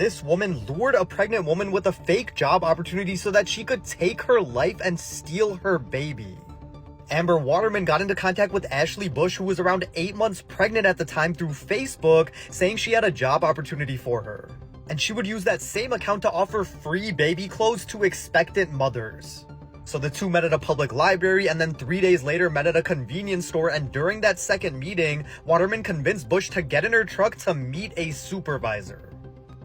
this woman lured a pregnant woman with a fake job opportunity so that she could take her life and steal her baby. Amber Waterman got into contact with Ashley Bush, who was around 8 months pregnant at the time, through Facebook, saying she had a job opportunity for her. And she would use that same account to offer free baby clothes to expectant mothers. So the two met at a public library and then 3 days later met at a convenience store, and during that second meeting, Waterman convinced Bush to get in her truck to meet a supervisor.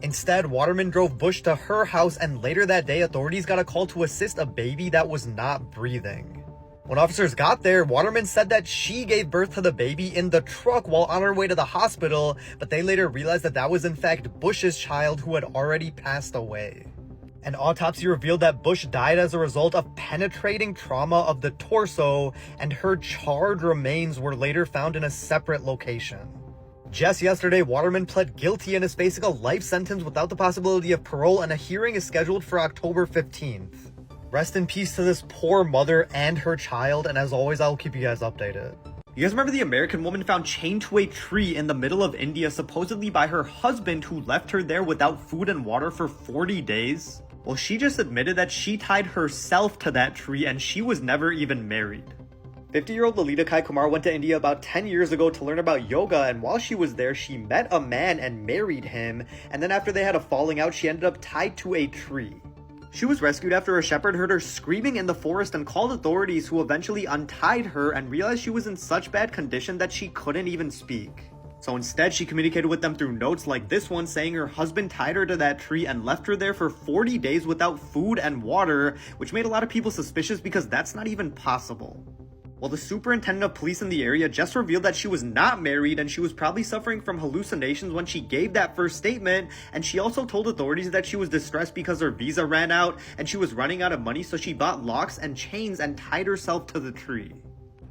Instead, Waterman drove Bush to her house, and later that day, authorities got a call to assist a baby that was not breathing. When officers got there, Waterman said that she gave birth to the baby in the truck while on her way to the hospital, but they later realized that that was in fact Bush's child, who had already passed away. An autopsy revealed that Bush died as a result of penetrating trauma of the torso, and her charred remains were later found in a separate location. Just yesterday, Waterman pled guilty and is facing a life sentence without the possibility of parole, and a hearing is scheduled for October 15th. Rest in peace to this poor mother and her child, and as always, I'll keep you guys updated. You guys remember the American woman found chained to a tree in the middle of India, supposedly by her husband, who left her there without food and water for 40 days? Well, she just admitted that she tied herself to that tree and she was never even married. 50-year-old Lalita Kai Kumar went to India about 10 years ago to learn about yoga, and while she was there, she met a man and married him, and then after they had a falling out, she ended up tied to a tree. She was rescued after a shepherd heard her screaming in the forest and called authorities, who eventually untied her and realized she was in such bad condition that she couldn't even speak. So instead, she communicated with them through notes like this one, saying her husband tied her to that tree and left her there for 40 days without food and water, which made a lot of people suspicious because that's not even possible. Well, the superintendent of police in the area just revealed that she was not married and she was probably suffering from hallucinations when she gave that first statement, and she also told authorities that she was distressed because her visa ran out and she was running out of money, so she bought locks and chains and tied herself to the tree.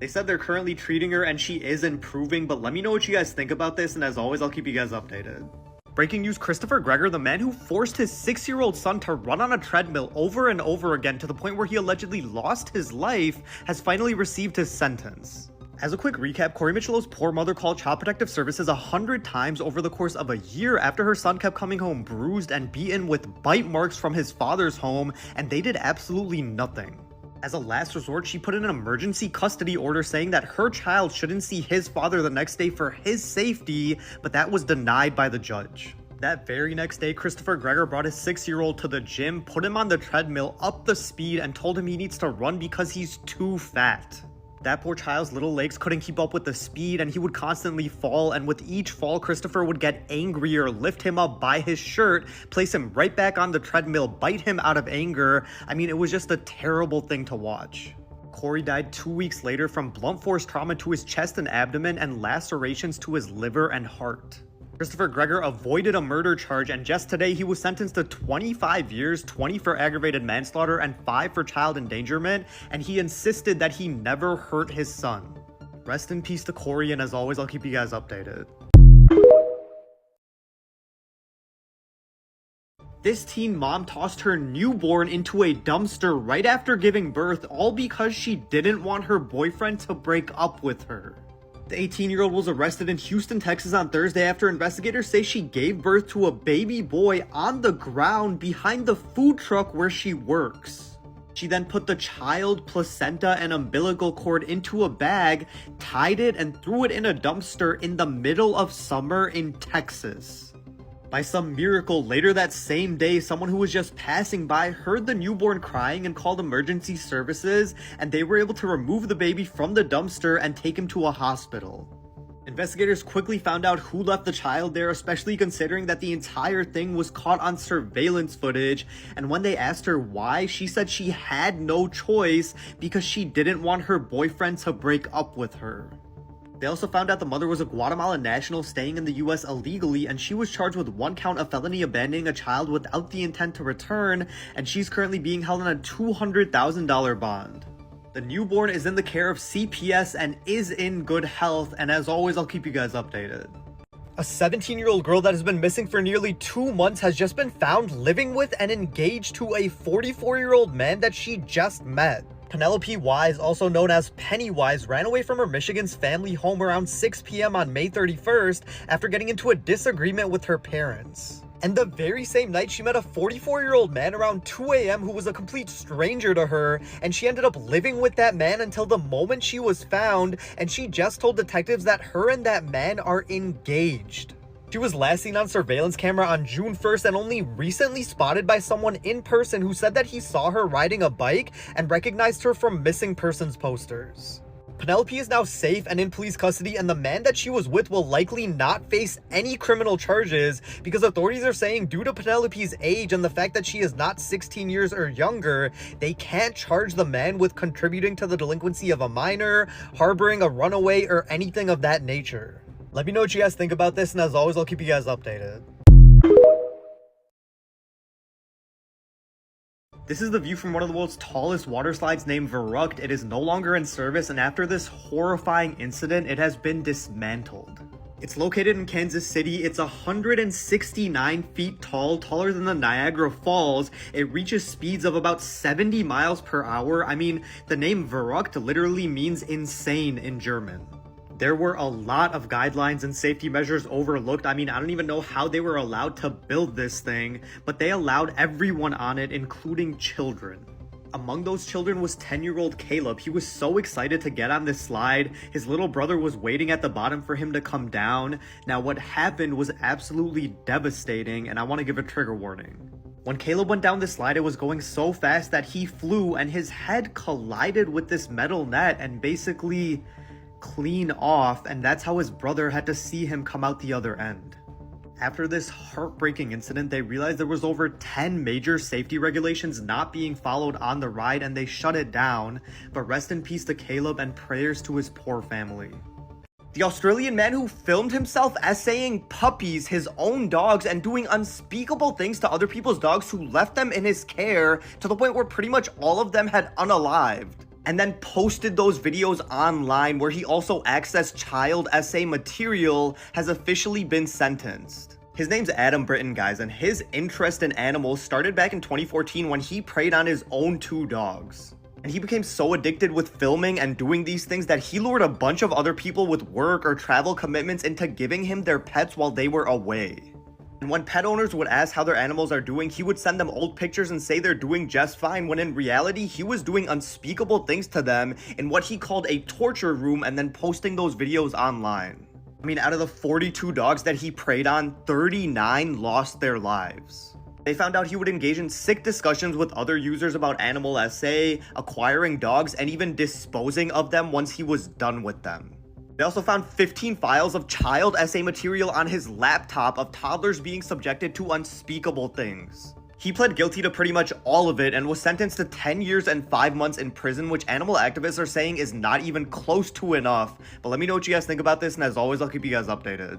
They said they're currently treating her and she is improving, but let me know what you guys think about this, and as always, I'll keep you guys updated. Breaking news, Christopher Gregory, the man who forced his 6-year-old son to run on a treadmill over and over again to the point where he allegedly lost his life, has finally received his sentence. As a quick recap, Corey Michelot's poor mother called Child Protective Services 100 times over the course of a year after her son kept coming home bruised and beaten with bite marks from his father's home, and they did absolutely nothing. As a last resort, she put in an emergency custody order saying that her child shouldn't see his father the next day for his safety, but that was denied by the judge. That very next day, Christopher Gregory brought his 6-year-old to the gym, put him on the treadmill, upped the speed, and told him he needs to run because he's too fat. That poor child's little legs couldn't keep up with the speed, and he would constantly fall, and with each fall, Christopher would get angrier, lift him up by his shirt, place him right back on the treadmill, bite him out of anger. I mean, it was just a terrible thing to watch. Corey died 2 weeks later from blunt force trauma to his chest and abdomen and lacerations to his liver and heart. Christopher Gregory avoided a murder charge, and just today he was sentenced to 25 years, 20 for aggravated manslaughter, and 5 for child endangerment, and he insisted that he never hurt his son. Rest in peace to Corey, and as always, I'll keep you guys updated. This teen mom tossed her newborn into a dumpster right after giving birth, all because she didn't want her boyfriend to break up with her. The 18-year-old was arrested in Houston, Texas on Thursday after investigators say she gave birth to a baby boy on the ground behind the food truck where she works. She then put the child, placenta, and umbilical cord into a bag, tied it, and threw it in a dumpster in the middle of summer in Texas. By some miracle, later that same day, someone who was just passing by heard the newborn crying and called emergency services, and they were able to remove the baby from the dumpster and take him to a hospital. Investigators quickly found out who left the child there, especially considering that the entire thing was caught on surveillance footage, and when they asked her why, she said she had no choice because she didn't want her boyfriend to break up with her. They also found out the mother was a Guatemalan national staying in the US illegally, and she was charged with 1 count of felony abandoning a child without the intent to return, and she's currently being held on a $200,000 bond. The newborn is in the care of CPS and is in good health, and as always, I'll keep you guys updated. A 17-year-old girl that has been missing for nearly 2 months has just been found living with and engaged to a 44-year-old man that she just met. Penelope Wise, also known as Pennywise, ran away from her Michigan's family home around 6 p.m. on May 31st after getting into a disagreement with her parents. And the very same night, she met a 44-year-old man around 2 a.m. who was a complete stranger to her, and she ended up living with that man until the moment she was found, and she just told detectives that her and that man are engaged. She was last seen on surveillance camera on June 1st and only recently spotted by someone in person who said that he saw her riding a bike and recognized her from missing persons posters. Penelope is now safe and in police custody, and the man that she was with will likely not face any criminal charges because authorities are saying due to Penelope's age and the fact that she is not 16 years or younger, they can't charge the man with contributing to the delinquency of a minor, harboring a runaway, or anything of that nature. Let me know what you guys think about this, and as always, I'll keep you guys updated. This is the view from one of the world's tallest water slides named Verrückt. It is no longer in service, and after this horrifying incident, it has been dismantled. It's located in Kansas City. It's 169 feet tall, taller than the Niagara Falls. It reaches speeds of about 70 miles per hour. I mean, the name Verrückt literally means insane in German. There were a lot of guidelines and safety measures overlooked. I mean, I don't even know how they were allowed to build this thing, but they allowed everyone on it, including children. Among those children was 10-year-old Caleb. He was so excited to get on this slide. His little brother was waiting at the bottom for him to come down. Now, what happened was absolutely devastating, and I want to give a trigger warning. When Caleb went down the slide, it was going so fast that he flew, and his head collided with this metal net and basically clean off, and that's how his brother had to see him come out the other end. After this heartbreaking incident, they realized there was over 10 major safety regulations not being followed on the ride, and they shut it down. But rest in peace to Caleb, and prayers to his poor family. The Australian man who filmed himself essaying puppies, his own dogs, and doing unspeakable things to other people's dogs who left them in his care to the point where pretty much all of them had unalived, and then posted those videos online where he also accessed child essay material, has officially been sentenced. His name's Adam Britton, guys, and his interest in animals started back in 2014 when he preyed on his own 2 dogs. And he became so addicted with filming and doing these things that he lured a bunch of other people with work or travel commitments into giving him their pets while they were away. And when pet owners would ask how their animals are doing, he would send them old pictures and say they're doing just fine, when in reality, he was doing unspeakable things to them in what he called a torture room and then posting those videos online. I mean, out of the 42 dogs that he preyed on, 39 lost their lives. They found out he would engage in sick discussions with other users about animal essay, acquiring dogs, and even disposing of them once he was done with them. They also found 15 files of child essay material on his laptop of toddlers being subjected to unspeakable things. He pled guilty to pretty much all of it and was sentenced to 10 years and 5 months in prison, which animal activists are saying is not even close to enough. But let me know what you guys think about this, and as always, I'll keep you guys updated.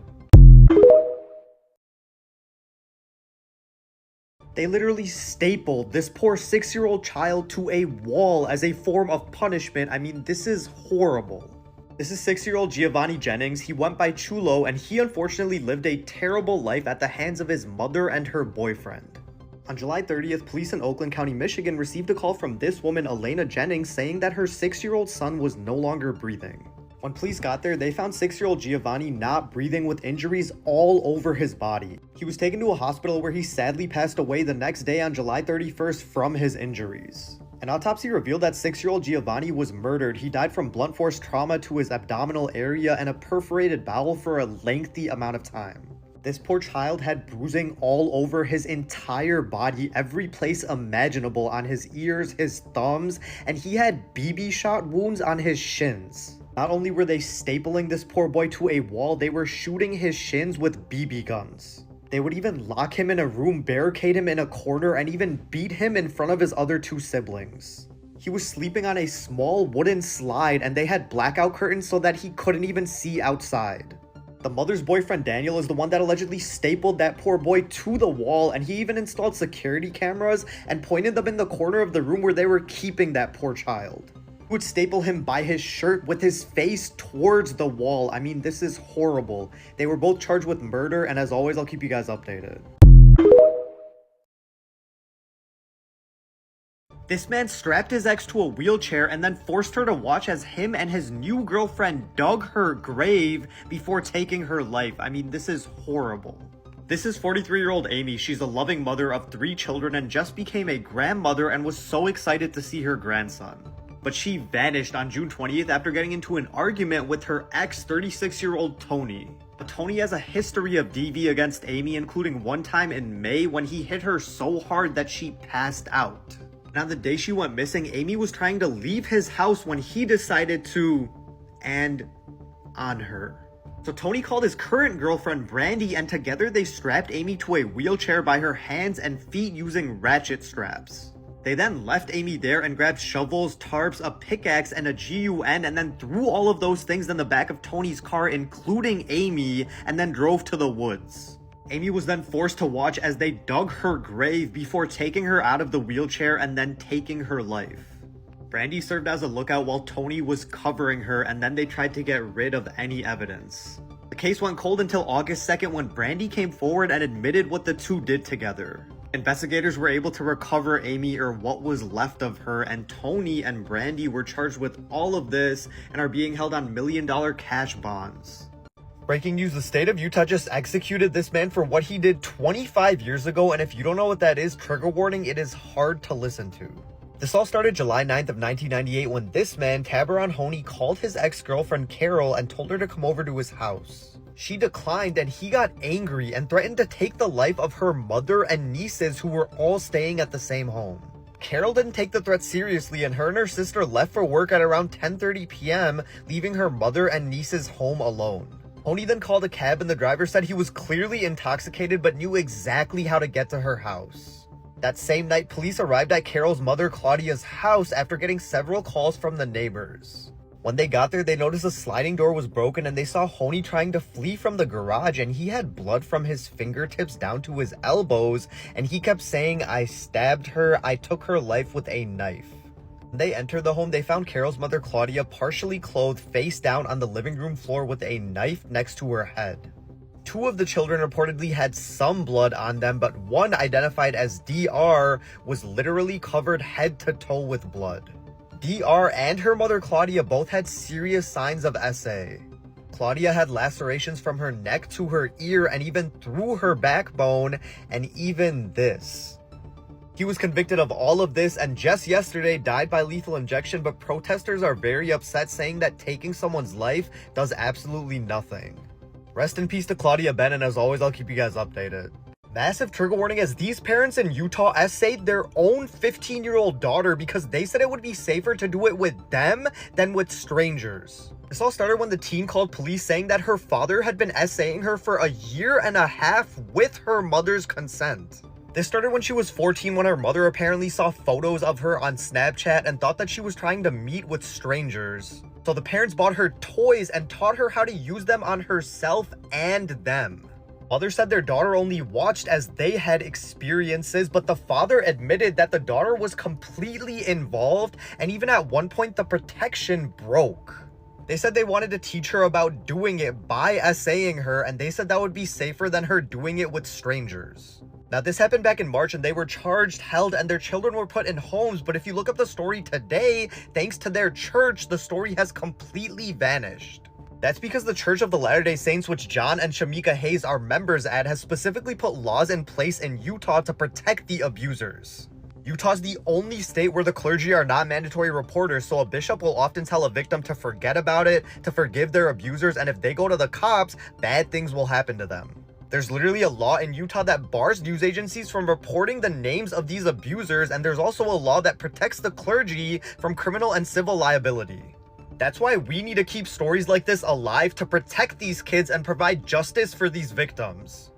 They literally stapled this poor 6-year-old child to a wall as a form of punishment. I mean, this is horrible. This is 6-year-old Giovanni Jennings. He went by Chulo, and he unfortunately lived a terrible life at the hands of his mother and her boyfriend. On July 30th, police in Oakland County, Michigan received a call from this woman, Elena Jennings, saying that her 6-year-old son was no longer breathing. When police got there, they found 6-year-old Giovanni not breathing with injuries all over his body. He was taken to a hospital where he sadly passed away the next day on July 31st from his injuries. An autopsy revealed that 6-year-old Giovanni was murdered. He died from blunt force trauma to his abdominal area and a perforated bowel for a lengthy amount of time. This poor child had bruising all over his entire body, every place imaginable, on his ears, his thumbs, and he had BB shot wounds on his shins. Not only were they stapling this poor boy to a wall, they were shooting his shins with BB guns. They would even lock him in a room, barricade him in a corner, and even beat him in front of his other 2 siblings. He was sleeping on a small wooden slide, and they had blackout curtains so that he couldn't even see outside. The mother's boyfriend Daniel is the one that allegedly stapled that poor boy to the wall, and he even installed security cameras and pointed them in the corner of the room where they were keeping that poor child. He would staple him by his shirt with his face towards the wall. I mean, this is horrible. They were both charged with murder, and as always, I'll keep you guys updated. This man strapped his ex to a wheelchair and then forced her to watch as him and his new girlfriend dug her grave before taking her life. I mean, this is horrible. This is 43-year-old Amy. She's a loving mother of 3 children and just became a grandmother and was so excited to see her grandson. But she vanished on June 20th after getting into an argument with her ex 36-year-old Tony. But Tony has a history of DV against Amy, including one time in May when he hit her so hard that she passed out. And on the day she went missing, Amy was trying to leave his house when he decided to end on her. So Tony called his current girlfriend Brandy, and together they strapped Amy to a wheelchair by her hands and feet using ratchet straps. They then left Amy there and grabbed shovels, tarps, a pickaxe, and a GUN, and then threw all of those things in the back of Tony's car, including Amy, and then drove to the woods. Amy was then forced to watch as they dug her grave before taking her out of the wheelchair and then taking her life. Brandy served as a lookout while Tony was covering her, and then they tried to get rid of any evidence. The case went cold until August 2nd when Brandy came forward and admitted what the two did together. Investigators were able to recover Amy, or what was left of her, and Tony and Brandy were charged with all of this and are being held on $1 million cash bonds. Breaking news, the state of Utah just executed this man for what he did 25 years ago, and if you don't know what that is, trigger warning, it is hard to listen to. This all started July 9th of 1998 when this man, Tabaron Honey, called his ex-girlfriend Carol and told her to come over to his house. She declined and he got angry and threatened to take the life of her mother and nieces who were all staying at the same home. Carol didn't take the threat seriously and her sister left for work at around 10:30 p.m., leaving her mother and nieces home alone. Honey then called a cab and the driver said he was clearly intoxicated but knew exactly how to get to her house. That same night, police arrived at Carol's mother Claudia's house after getting several calls from the neighbors. When they got there, they noticed a sliding door was broken and they saw Honey trying to flee from the garage, and he had blood from his fingertips down to his elbows, and he kept saying, "I stabbed her, I took her life with a knife." When they entered the home, they found Carol's mother Claudia partially clothed face down on the living room floor with a knife next to her head. 2 of the children reportedly had some blood on them, but one, identified as DR, was literally covered head to toe with blood. DR and her mother Claudia both had serious signs of SA. Claudia had lacerations from her neck to her ear and even through her backbone, and even this. He was convicted of all of this and just yesterday died by lethal injection, but protesters are very upset, saying that taking someone's life does absolutely nothing. Rest in peace to Claudia Ben, and as always, I'll keep you guys updated. Massive trigger warning, as these parents in Utah essayed their own 15-year-old daughter because they said it would be safer to do it with them than with strangers. This all started when the teen called police saying that her father had been essaying her for a year and a half with her mother's consent. This started when she was 14, when her mother apparently saw photos of her on Snapchat and thought that she was trying to meet with strangers. So the parents bought her toys and taught her how to use them on herself and them. Mother said their daughter only watched as they had experiences, but the father admitted that the daughter was completely involved, and even at one point the protection broke. They said they wanted to teach her about doing it by essaying her, and they said that would be safer than her doing it with strangers. Now, this happened back in March and they were charged, held, and their children were put in homes, but if you look up the story today, thanks to their church, the story has completely vanished. That's because the Church of the Latter-day Saints, which John and Shamika Hayes are members at, has specifically put laws in place in Utah to protect the abusers. Utah's the only state where the clergy are not mandatory reporters, so a bishop will often tell a victim to forget about it, to forgive their abusers, and if they go to the cops, bad things will happen to them. There's literally a law in Utah that bars news agencies from reporting the names of these abusers, and there's also a law that protects the clergy from criminal and civil liability. That's why we need to keep stories like this alive to protect these kids and provide justice for these victims.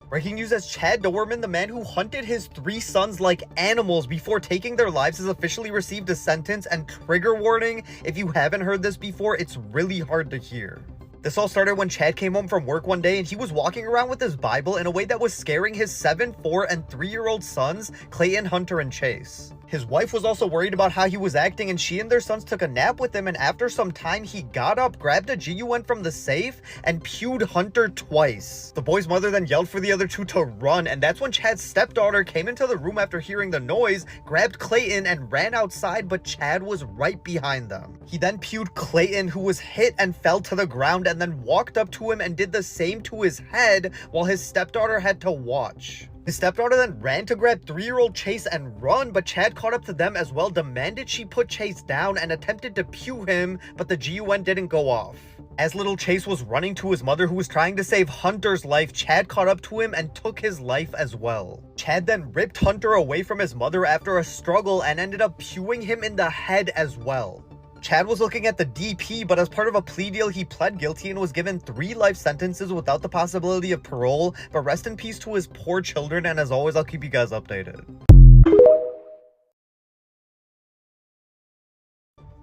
Breaking news, as Chad Dowerman, the man who hunted his 3 sons like animals before taking their lives, has officially received a sentence. And trigger warning, if you haven't heard this before, it's really hard to hear. This all started when Chad came home from work one day and he was walking around with his Bible in a way that was scaring his 7, 4, and 3-year-old sons, Clayton, Hunter, and Chase. His wife was also worried about how he was acting, and she and their sons took a nap with him, and after some time he got up, grabbed a GUN from the safe, and pewed Hunter twice. The boy's mother then yelled for the other two to run, and that's when Chad's stepdaughter came into the room after hearing the noise, grabbed Clayton, and ran outside, but Chad was right behind them. He then pewed Clayton, who was hit and fell to the ground, and then walked up to him and did the same to his head while his stepdaughter had to watch. His stepdaughter then ran to grab 3-year-old Chase and run, but Chad caught up to them as well, demanded she put Chase down, and attempted to pew him, but the GUN didn't go off. As little Chase was running to his mother, who was trying to save Hunter's life, Chad caught up to him and took his life as well. Chad then ripped Hunter away from his mother after a struggle and ended up pewing him in the head as well. Chad was looking at the DP, but as part of a plea deal, he pled guilty and was given 3 life sentences without the possibility of parole. But rest in peace to his poor children, and as always, I'll keep you guys updated.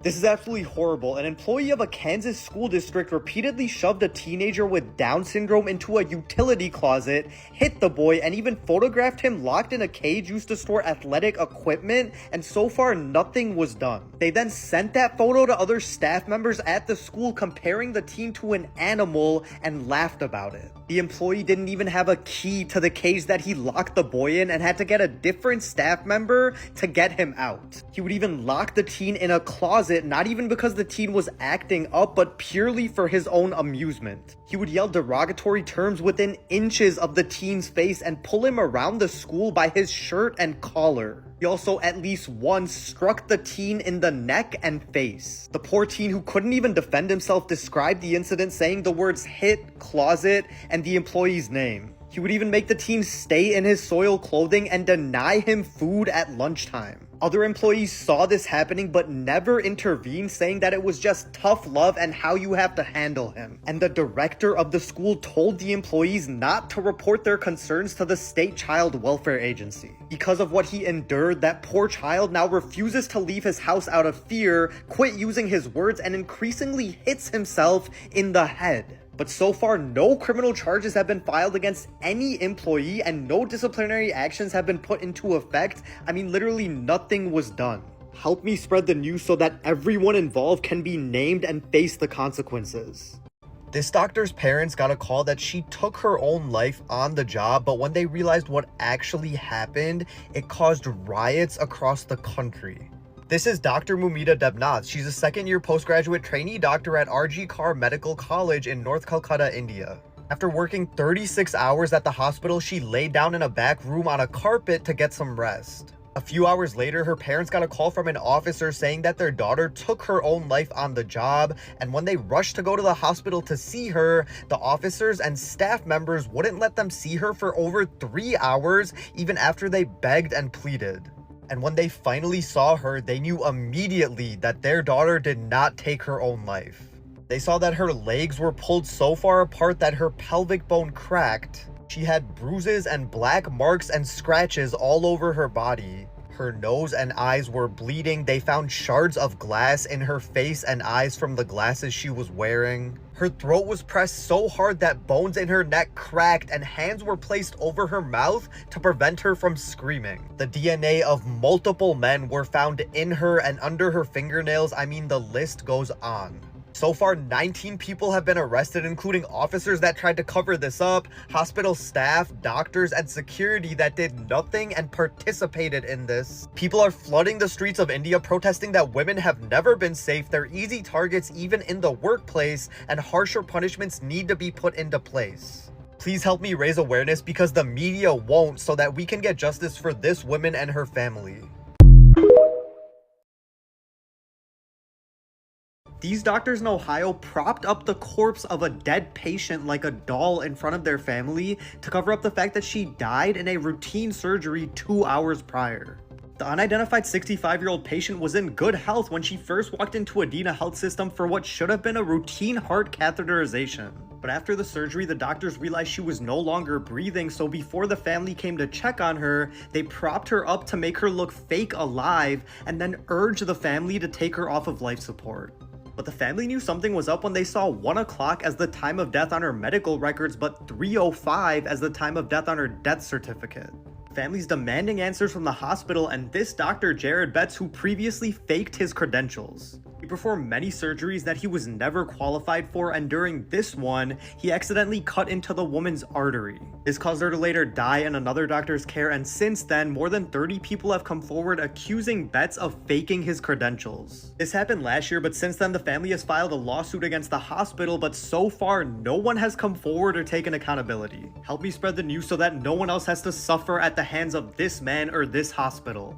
This is absolutely horrible. An employee of a Kansas school district repeatedly shoved a teenager with Down syndrome into a utility closet, hit the boy, and even photographed him locked in a cage used to store athletic equipment, and so far nothing was done. They then sent that photo to other staff members at the school, comparing the teen to an animal, and laughed about it. The employee didn't even have a key to the cage that he locked the boy in and had to get a different staff member to get him out. He would even lock the teen in a closet, not even because the teen was acting up, but purely for his own amusement. He would yell derogatory terms within inches of the teen's face and pull him around the school by his shirt and collar. He also at least once struck the teen in the neck and face. The poor teen, who couldn't even defend himself, described the incident saying the words "hit," "closet," and the employee's name. He would even make the teen stay in his soiled clothing and deny him food at lunchtime. Other employees saw this happening but never intervened, saying that it was just tough love and how you have to handle him. And the director of the school told the employees not to report their concerns to the state child welfare agency. Because of what he endured, that poor child now refuses to leave his house out of fear, quit using his words, and increasingly hits himself in the head. But so far, no criminal charges have been filed against any employee and no disciplinary actions have been put into effect. I mean, literally nothing was done. Help me spread the news so that everyone involved can be named and face the consequences. This doctor's parents got a call that she took her own life on the job, but when they realized what actually happened, it caused riots across the country. This is Dr. Mumita Debnath. She's a second-year postgraduate trainee doctor at RG Kar Medical College in North Calcutta, India. After working 36 hours at the hospital, she laid down in a back room on a carpet to get some rest. A few hours later, her parents got a call from an officer saying that their daughter took her own life on the job, and when they rushed to go to the hospital to see her, the officers and staff members wouldn't let them see her for over 3 hours, even after they begged and pleaded. And when they finally saw her, they knew immediately that their daughter did not take her own life. They saw that her legs were pulled so far apart that her pelvic bone cracked. She had bruises and black marks and scratches all over her body. Her nose and eyes were bleeding. They found shards of glass in her face and eyes from the glasses she was wearing. Her throat was pressed so hard that bones in her neck cracked and hands were placed over her mouth to prevent her from screaming. The DNA of multiple men were found in her and under her fingernails. I mean, the list goes on. So far, 19 people have been arrested, including officers that tried to cover this up, hospital staff, doctors, and security that did nothing and participated in this. People are flooding the streets of India protesting that women have never been safe, they're easy targets even in the workplace, and harsher punishments need to be put into place. Please help me raise awareness because the media won't, so that we can get justice for this woman and her family. These doctors in Ohio propped up the corpse of a dead patient like a doll in front of their family to cover up the fact that she died in a routine surgery 2 hours prior. The unidentified 65-year-old patient was in good health when she first walked into Adena Health System for what should have been a routine heart catheterization. But after the surgery, the doctors realized she was no longer breathing, so before the family came to check on her, they propped her up to make her look fake alive and then urged the family to take her off of life support. But the family knew something was up when they saw 1 o'clock as the time of death on her medical records, but 3:05 as the time of death on her death certificate. Families demanding answers from the hospital and this doctor, Jared Betts, who previously faked his credentials. He performed many surgeries that he was never qualified for, and during this one, he accidentally cut into the woman's artery. This caused her to later die in another doctor's care, and since then, more than 30 people have come forward accusing Betts of faking his credentials. This happened last year, but since then, the family has filed a lawsuit against the hospital, but so far, no one has come forward or taken accountability. Help me spread the news so that no one else has to suffer at the hands of this man or this hospital.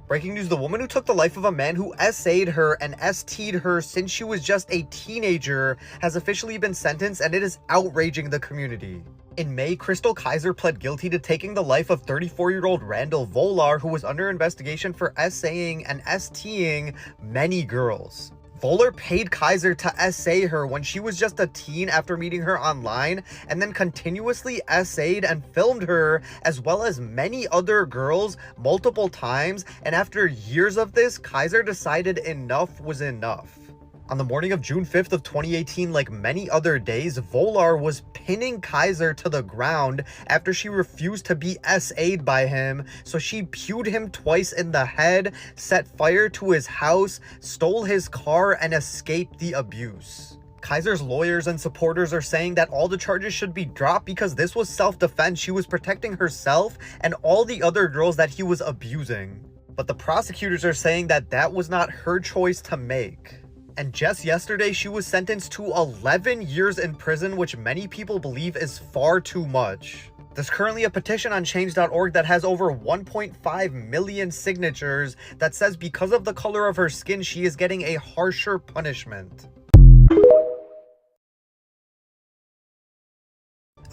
Breaking news, the woman who took the life of a man who SA'd her and ST'd her since she was just a teenager has officially been sentenced, and it is outraging the community. In May, Crystal Kaiser pled guilty to taking the life of 34-year-old Randall Volar, who was under investigation for SAing and STing many girls. Volar paid Kaiser to SA her when she was just a teen after meeting her online, and then continuously SA'd and filmed her, as well as many other girls, multiple times, and after years of this, Kaiser decided enough was enough. On the morning of June 5th of 2018, like many other days, Volar was pinning Kaiser to the ground after she refused to be SA'd by him, so she pewed him twice in the head, set fire to his house, stole his car, and escaped the abuse. Kaiser's lawyers and supporters are saying that all the charges should be dropped because this was self-defense. She was protecting herself and all the other girls that he was abusing. But the prosecutors are saying that that was not her choice to make. And just yesterday, she was sentenced to 11 years in prison, which many people believe is far too much. There's currently a petition on change.org that has over 1.5 million signatures that says because of the color of her skin, she is getting a harsher punishment.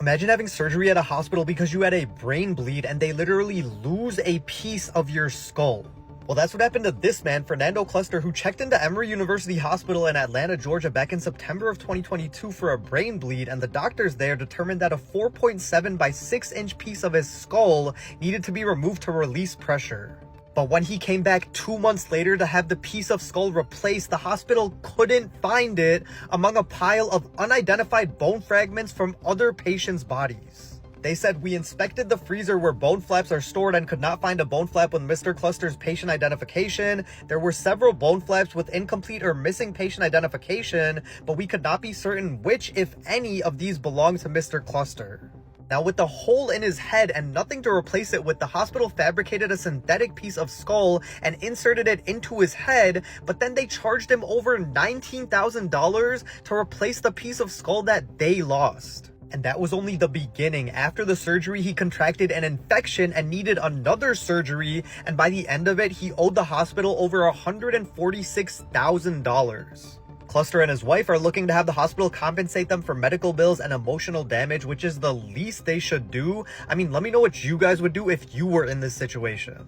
Imagine having surgery at a hospital because you had a brain bleed and they literally lose a piece of your skull. Well, that's what happened to this man, Fernando Cluster, who checked into Emory University Hospital in Atlanta, Georgia back in September of 2022 for a brain bleed, and the doctors there determined that a 4.7 by 6 inch piece of his skull needed to be removed to release pressure. But when he came back 2 months later to have the piece of skull replaced, the hospital couldn't find it among a pile of unidentified bone fragments from other patients' bodies. They said, "We inspected the freezer where bone flaps are stored and could not find a bone flap with Mr. Cluster's patient identification. There were several bone flaps with incomplete or missing patient identification, but we could not be certain which, if any, of these belonged to Mr. Cluster." Now, with the hole in his head and nothing to replace it with, the hospital fabricated a synthetic piece of skull and inserted it into his head, but then they charged him over $19,000 to replace the piece of skull that they lost. And that was only the beginning. After the surgery, he contracted an infection and needed another surgery, and by the end of it, he owed the hospital over $146,000. Cluster and his wife are looking to have the hospital compensate them for medical bills and emotional damage, which is the least they should do. I mean, let me know what you guys would do if you were in this situation.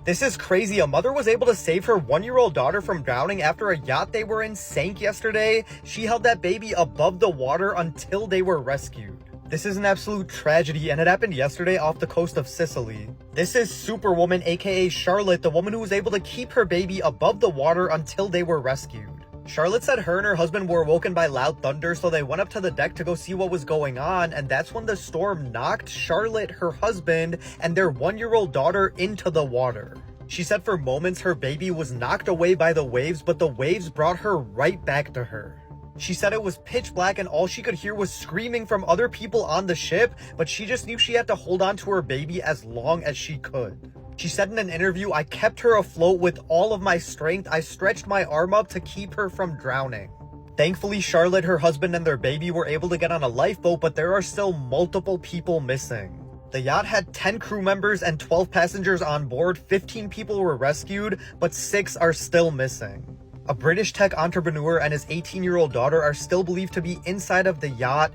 This is crazy. A mother was able to save her 1-year-old daughter from drowning after a yacht they were in sank yesterday. She held that baby above the water until they were rescued. This is an absolute tragedy, and it happened yesterday off the coast of Sicily. This is Superwoman, aka Charlotte, the woman who was able to keep her baby above the water until they were rescued. Charlotte said her and her husband were awoken by loud thunder, so they went up to the deck to go see what was going on, and that's when the storm knocked Charlotte, her husband, and their 1-year-old daughter into the water. She said for moments her baby was knocked away by the waves, but the waves brought her right back to her. She said it was pitch black and all she could hear was screaming from other people on the ship, but she just knew she had to hold on to her baby as long as she could. She said in an interview, "I kept her afloat with all of my strength. I stretched my arm up to keep her from drowning." Thankfully, Charlotte, her husband, and their baby were able to get on a lifeboat, but there are still multiple people missing. The yacht had 10 crew members and 12 passengers on board. 15 people were rescued, but 6 are still missing. A British tech entrepreneur and his 18-year-old daughter are still believed to be inside of the yacht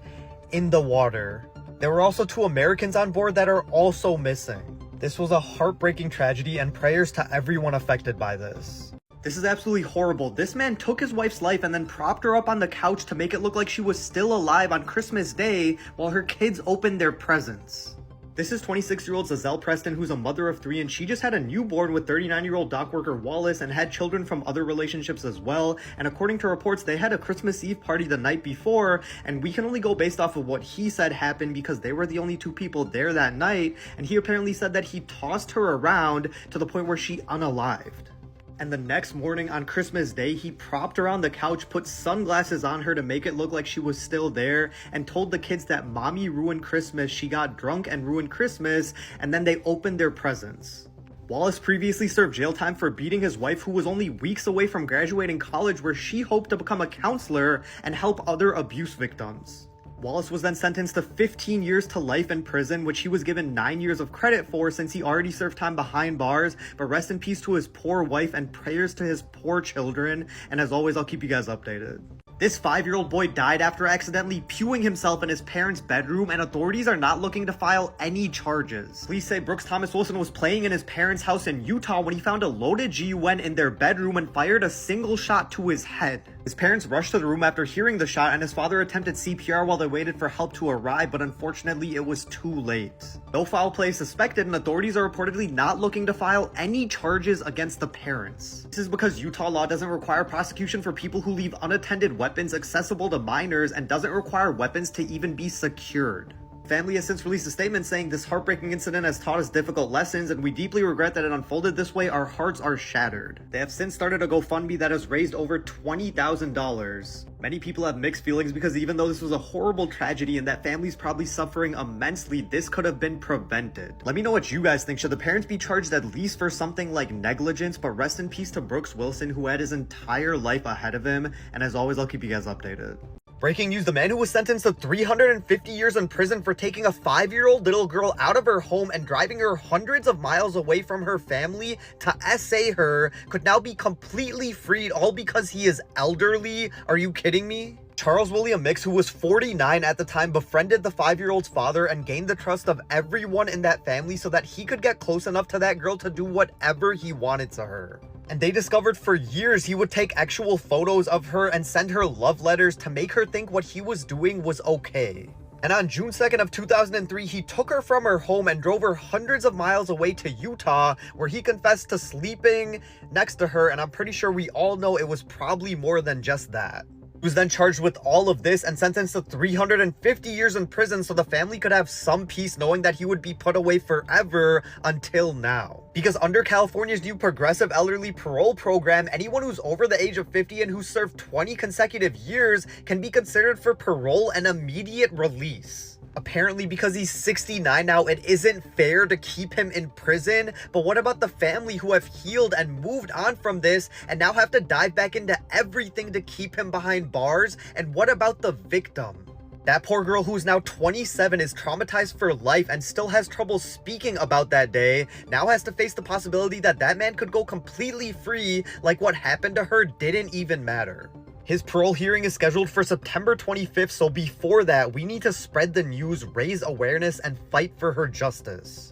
in the water. There were also 2 Americans on board that are also missing. This was a heartbreaking tragedy, and prayers to everyone affected by this. This is absolutely horrible. This man took his wife's life and then propped her up on the couch to make it look like she was still alive on Christmas Day while her kids opened their presents. This is 26-year-old Zazelle Preston, who's a mother of 3, and she just had a newborn with 39-year-old dock worker Wallace and had children from other relationships as well. And according to reports, they had a Christmas Eve party the night before, and we can only go based off of what he said happened because they were the only 2 people there that night, and he apparently said that he tossed her around to the point where she unalived. And the next morning on Christmas Day, he propped her on the couch, put sunglasses on her to make it look like she was still there, and told the kids that mommy ruined Christmas, she got drunk and ruined Christmas, and then they opened their presents. Wallace previously served jail time for beating his wife, who was only weeks away from graduating college, where she hoped to become a counselor and help other abuse victims. Wallace was then sentenced to 15 years to life in prison, which he was given 9 years of credit for since he already served time behind bars, but rest in peace to his poor wife and prayers to his poor children, and as always, I'll keep you guys updated. This 5-year-old boy died after accidentally pewing himself in his parents' bedroom, and authorities are not looking to file any charges. Police say Brooks Thomas Wilson was playing in his parents' house in Utah when he found a loaded GUN in their bedroom and fired a single shot to his head. His parents rushed to the room after hearing the shot, and his father attempted CPR while they waited for help to arrive, but unfortunately it was too late. No foul play is suspected, and authorities are reportedly not looking to file any charges against the parents. This is because Utah law doesn't require prosecution for people who leave unattended weapons accessible to minors and doesn't require weapons to even be secured. Family has since released a statement saying this heartbreaking incident has taught us difficult lessons and we deeply regret that it unfolded this way. Our hearts are shattered. They have since started a GoFundMe that has raised over $20,000. Many people have mixed feelings because even though this was a horrible tragedy and that family's probably suffering immensely, this could have been prevented. Let me know what you guys think. Should the parents be charged at least for something like negligence? But rest in peace to Brooks Wilson, who had his entire life ahead of him. And as always, I'll keep you guys updated. Breaking news, the man who was sentenced to 350 years in prison for taking a 5-year-old little girl out of her home and driving her hundreds of miles away from her family to SA her could now be completely freed, all because he is elderly. Are you kidding me? Charles William Mix, who was 49 at the time, befriended the 5-year-old's father and gained the trust of everyone in that family so that he could get close enough to that girl to do whatever he wanted to her. And they discovered for years he would take actual photos of her and send her love letters to make her think what he was doing was okay. And on June 2nd of 2003, he took her from her home and drove her hundreds of miles away to Utah, where he confessed to sleeping next to her, and I'm pretty sure we all know it was probably more than just that. He was then charged with all of this and sentenced to 350 years in prison so the family could have some peace knowing that he would be put away forever until now. Because under California's new progressive elderly parole program, anyone who's over the age of 50 and who served 20 consecutive years can be considered for parole and immediate release. Apparently, because he's 69 now, it isn't fair to keep him in prison. But what about the family who have healed and moved on from this and now have to dive back into everything to keep him behind bars? And what about the victim? That poor girl who is now 27 is traumatized for life and still has trouble speaking about that day, now has to face the possibility that that man could go completely free, like what happened to her didn't even matter. His parole hearing is scheduled for September 25th, so before that, we need to spread the news, raise awareness, and fight for her justice.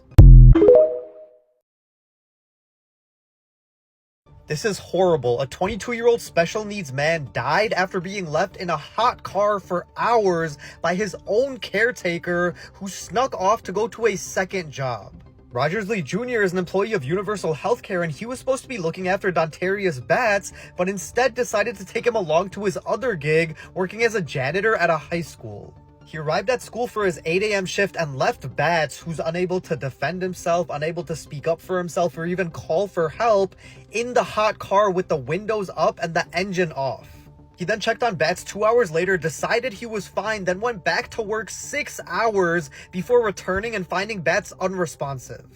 This is horrible. A 22-year-old special needs man died after being left in a hot car for hours by his own caretaker who snuck off to go to a second job. Rogers Lee Jr. is an employee of Universal Healthcare, and he was supposed to be looking after Dontarius Batts, but instead decided to take him along to his other gig, working as a janitor at a high school. He arrived at school for his 8 a.m. shift and left Batts, who's unable to defend himself, unable to speak up for himself, or even call for help, in the hot car with the windows up and the engine off. He then checked on Batts 2 hours later, decided he was fine, then went back to work 6 hours before returning and finding Batts unresponsive.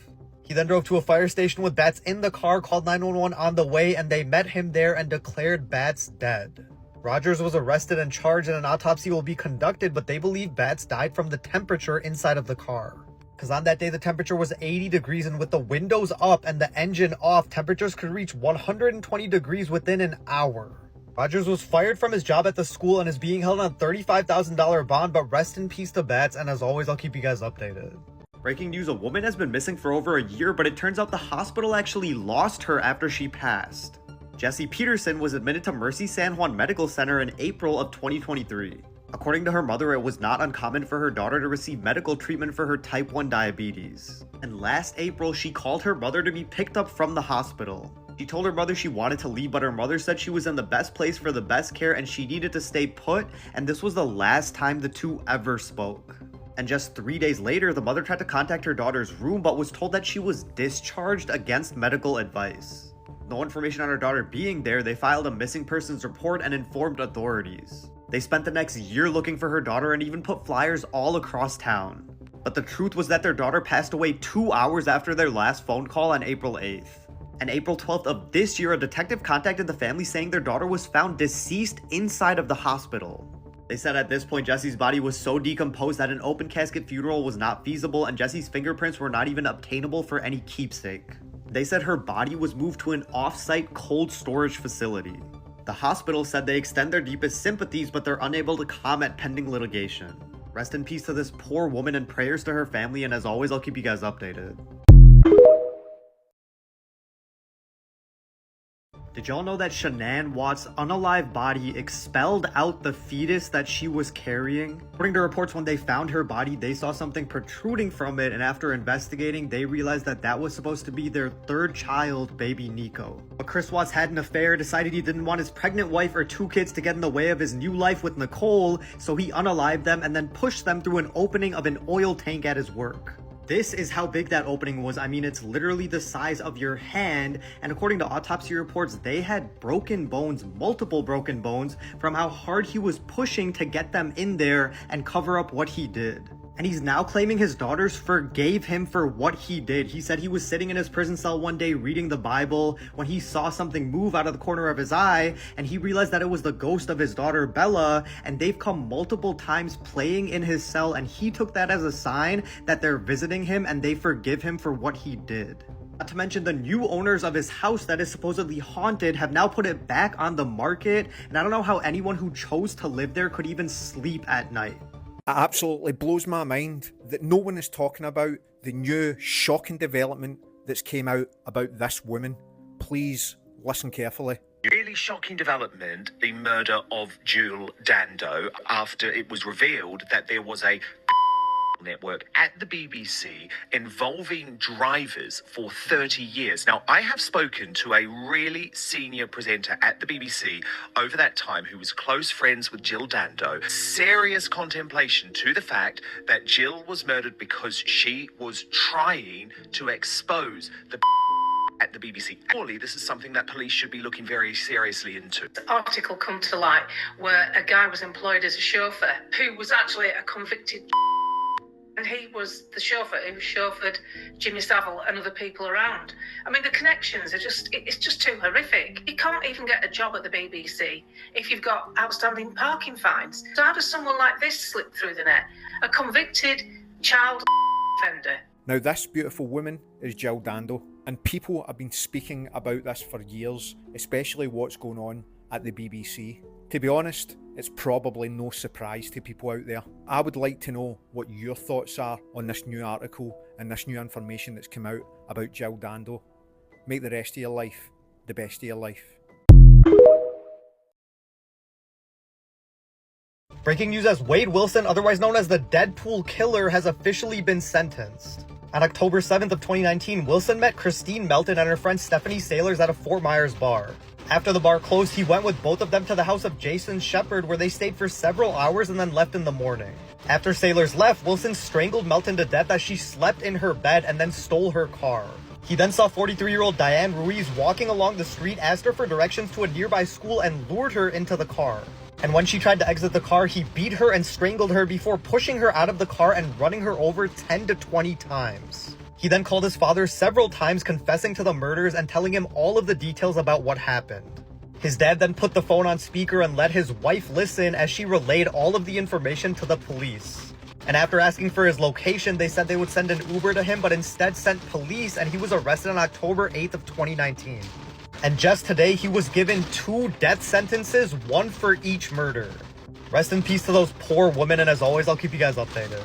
He then drove to a fire station with Batts in the car, called 911 on the way, and they met him there and declared Batts dead. Rogers was arrested and charged, and an autopsy will be conducted, but they believe Batts died from the temperature inside of the car. Because on that day, the temperature was 80 degrees, and with the windows up and the engine off, temperatures could reach 120 degrees within an hour. Rogers was fired from his job at the school and is being held on a $35,000 bond, but rest in peace to Batts, and as always, I'll keep you guys updated. Breaking news, a woman has been missing for over a year, but it turns out the hospital actually lost her after she passed. Jessie Peterson was admitted to Mercy San Juan Medical Center in April of 2023. According to her mother, it was not uncommon for her daughter to receive medical treatment for her type 1 diabetes. And last April, she called her mother to be picked up from the hospital. She told her mother she wanted to leave, but her mother said she was in the best place for the best care and she needed to stay put, and this was the last time the two ever spoke. And just 3 days later, the mother tried to contact her daughter's room, but was told that she was discharged against medical advice. No information on her daughter being there, they filed a missing persons report and informed authorities. They spent the next year looking for her daughter and even put flyers all across town. But the truth was that their daughter passed away 2 hours after their last phone call on April 8th. And April 12th of this year, a detective contacted the family saying their daughter was found deceased inside of the hospital. They said at this point Jesse's body was so decomposed that an open casket funeral was not feasible and Jesse's fingerprints were not even obtainable for any keepsake. They said her body was moved to an off-site cold storage facility. The hospital said they extend their deepest sympathies, but they're unable to comment pending litigation. Rest in peace to this poor woman and prayers to her family, and as always, I'll keep you guys updated. Did y'all know that Shanann Watts' unalive body expelled out the fetus that she was carrying? According to reports, when they found her body, they saw something protruding from it, and after investigating, they realized that that was supposed to be their third child, baby Nico. But Chris Watts had an affair, decided he didn't want his pregnant wife or 2 kids to get in the way of his new life with Nicole, so he unalived them and then pushed them through an opening of an oil tank at his work. This is how big that opening was. I mean, it's literally the size of your hand, and according to autopsy reports, they had broken bones, multiple broken bones, from how hard he was pushing to get them in there and cover up what he did. And he's now claiming his daughters forgave him for what he did. He said he was sitting in his prison cell one day reading the Bible when he saw something move out of the corner of his eye, and he realized that it was the ghost of his daughter Bella, and they've come multiple times playing in his cell, and he took that as a sign that they're visiting him and they forgive him for what he did. Not to mention the new owners of his house that is supposedly haunted have now put it back on the market, and I don't know how anyone who chose to live there could even sleep at night. It absolutely blows my mind that no one is talking about the new shocking development that's came out about this woman. Please listen carefully. Really shocking development, the murder of Jill Dando, after it was revealed that there was a network at the BBC involving drivers for 30 years. Now, I have spoken to a really senior presenter at the BBC over that time who was close friends with Jill Dando. Serious contemplation to the fact that Jill was murdered because she was trying to expose the at the BBC. Surely this is something that police should be looking very seriously into. The article come to light where a guy was employed as a chauffeur who was actually a convicted, and he was the chauffeur who chauffeured Jimmy Savile and other people around. I mean, the connections are it's just too horrific. You can't even get a job at the BBC if you've got outstanding parking fines. So how does someone like this slip through the net? A convicted child offender. Now, this beautiful woman is Jill Dando, and people have been speaking about this for years, especially what's going on at the BBC. To be honest, it's probably no surprise to people out there. I would like to know what your thoughts are on this new article and this new information that's come out about Jill Dando. Make the rest of your life the best of your life. Breaking news as Wade Wilson, otherwise known as the Deadpool Killer, has officially been sentenced. On October 7th of 2019, Wilson met Christine Melton and her friend Stephanie Sailors at a Fort Myers bar. After the bar closed, he went with both of them to the house of Jason Shepard, where they stayed for several hours and then left in the morning. After Sailors left, Wilson strangled Melton to death as she slept in her bed and then stole her car. He then saw 43-year-old Diane Ruiz walking along the street, asked her for directions to a nearby school, and lured her into the car. And when she tried to exit the car, he beat her and strangled her before pushing her out of the car and running her over 10 to 20 times. He then called his father several times, confessing to the murders and telling him all of the details about what happened. His dad then put the phone on speaker and let his wife listen as she relayed all of the information to the police. And after asking for his location, they said they would send an Uber to him, but instead sent police, and he was arrested on October 8th of 2019. And just today, he was given 2 death sentences, 1 for each murder. Rest in peace to those poor women, and as always, I'll keep you guys updated.